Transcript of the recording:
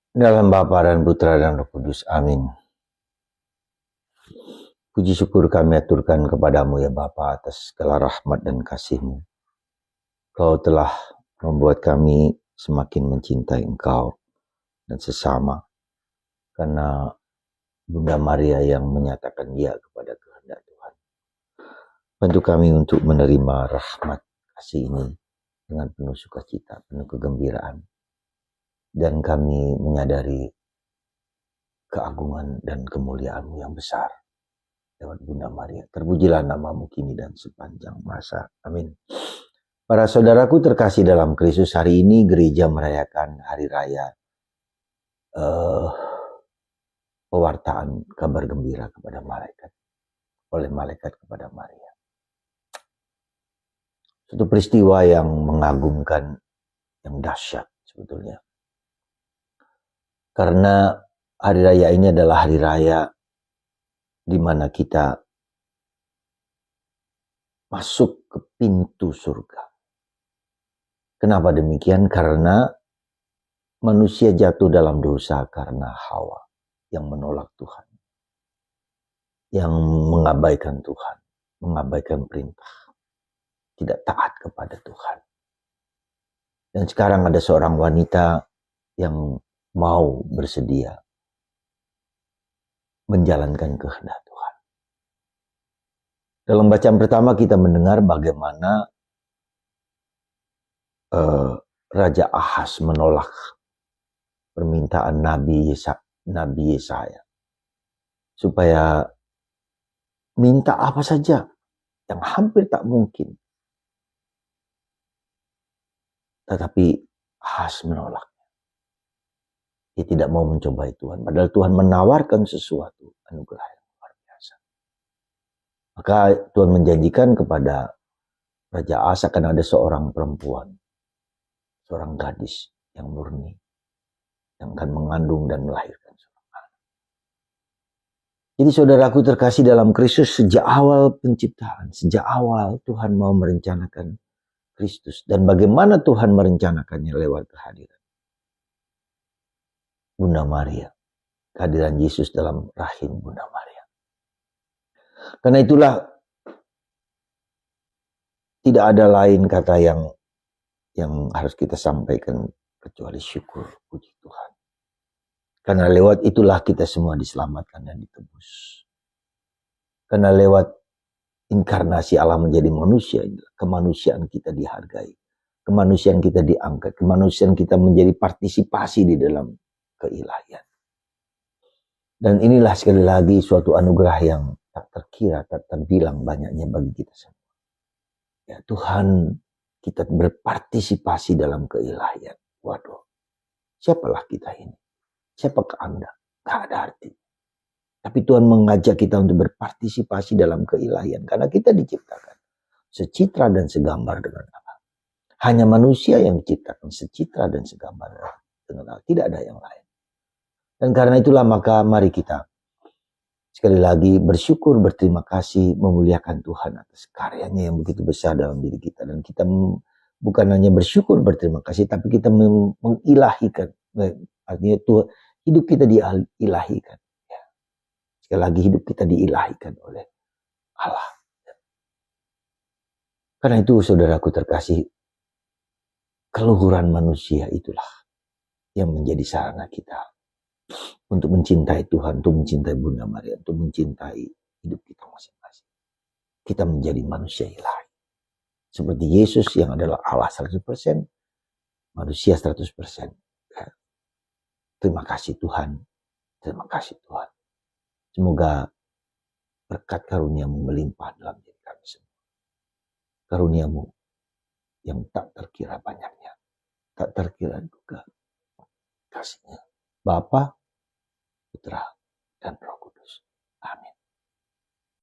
Dalam Bapa dan Putra dan Roh Kudus. Amin. Puji syukur kami aturkan kepadamu ya Bapa atas segala rahmat dan kasih-Mu. Kau telah membuat kami semakin mencintai Engkau dan sesama. Karena Bunda Maria yang menyatakan ya kepada kehendak Tuhan. Bantu kami untuk menerima rahmat kasih ini dengan penuh sukacita, penuh kegembiraan. Dan kami menyadari keagungan dan kemuliaan-Mu yang besar lewat Bunda Maria. Terpujilah nama-Mu kini dan sepanjang masa. Amin. Para saudaraku terkasih dalam Kristus, hari ini gereja merayakan hari raya pewartaan kabar gembira kepada malaikat, oleh malaikat kepada Maria. Suatu peristiwa yang mengagumkan, yang dahsyat sebetulnya. Karena hari raya ini adalah hari raya di mana kita masuk ke pintu surga. Kenapa demikian? Karena manusia jatuh dalam dosa karena Hawa yang menolak Tuhan, yang mengabaikan Tuhan, mengabaikan perintah, tidak taat kepada Tuhan. Dan sekarang ada seorang wanita yang mau bersedia menjalankan kehendak Tuhan. Dalam bacaan pertama kita mendengar bagaimana Raja Ahaz menolak permintaan Nabi Yesaya supaya minta apa saja yang hampir tak mungkin. Tetapi Ahaz menolak. Dia tidak mau mencobai Tuhan. Padahal Tuhan menawarkan sesuatu anugerah yang luar biasa. Maka Tuhan menjanjikan kepada Raja Ahaz akan ada seorang perempuan, seorang gadis yang murni, yang akan mengandung dan melahirkan seorang anak. Jadi saudaraku terkasih dalam Kristus, sejak awal penciptaan, sejak awal Tuhan mau merencanakan Kristus. Dan bagaimana Tuhan merencanakannya lewat kehadiran Bunda Maria, kehadiran Yesus dalam rahim Bunda Maria. Karena itulah tidak ada lain kata yang harus kita sampaikan kecuali syukur, puji Tuhan. Karena lewat itulah kita semua diselamatkan dan ditebus. Karena lewat inkarnasi Allah menjadi manusia, kemanusiaan kita dihargai, kemanusiaan kita diangkat, kemanusiaan kita menjadi partisipasi di dalam keilahian. Dan inilah sekali lagi suatu anugerah yang tak terkira, tak terbilang banyaknya bagi kita semua. Ya, Tuhan, kita berpartisipasi dalam keilahian. Waduh, siapalah kita ini? Siapakah Anda? Gak ada arti. Tapi Tuhan mengajak kita untuk berpartisipasi dalam keilahian. Karena kita diciptakan secitra dan segambar dengan Allah. Hanya manusia yang diciptakan secitra dan segambar dengan Allah. Tidak ada yang lain. Dan karena itulah maka mari kita sekali lagi bersyukur, berterima kasih, memuliakan Tuhan atas karyanya yang begitu besar dalam diri kita. Dan kita bukan hanya bersyukur, berterima kasih, tapi kita mengilahikan. Artinya Tuhan, hidup kita diilahikan. Ya. Sekali lagi hidup kita diilahikan oleh Allah. Karena itu saudaraku terkasih, keluhuran manusia itulah yang menjadi sarana kita untuk mencintai Tuhan, untuk mencintai Bunda Maria, untuk mencintai hidup kita masing-masing. Kita menjadi manusia ilahi. Seperti Yesus yang adalah Allah 100%, manusia 100%. Terima kasih Tuhan. Terima kasih Tuhan. Semoga berkat karunia-Mu melimpah dalam diri kami semua. Karunia-Mu yang tak terkira banyaknya. Tak terkira juga kasih-Nya. Bapa, Putra, dan Roh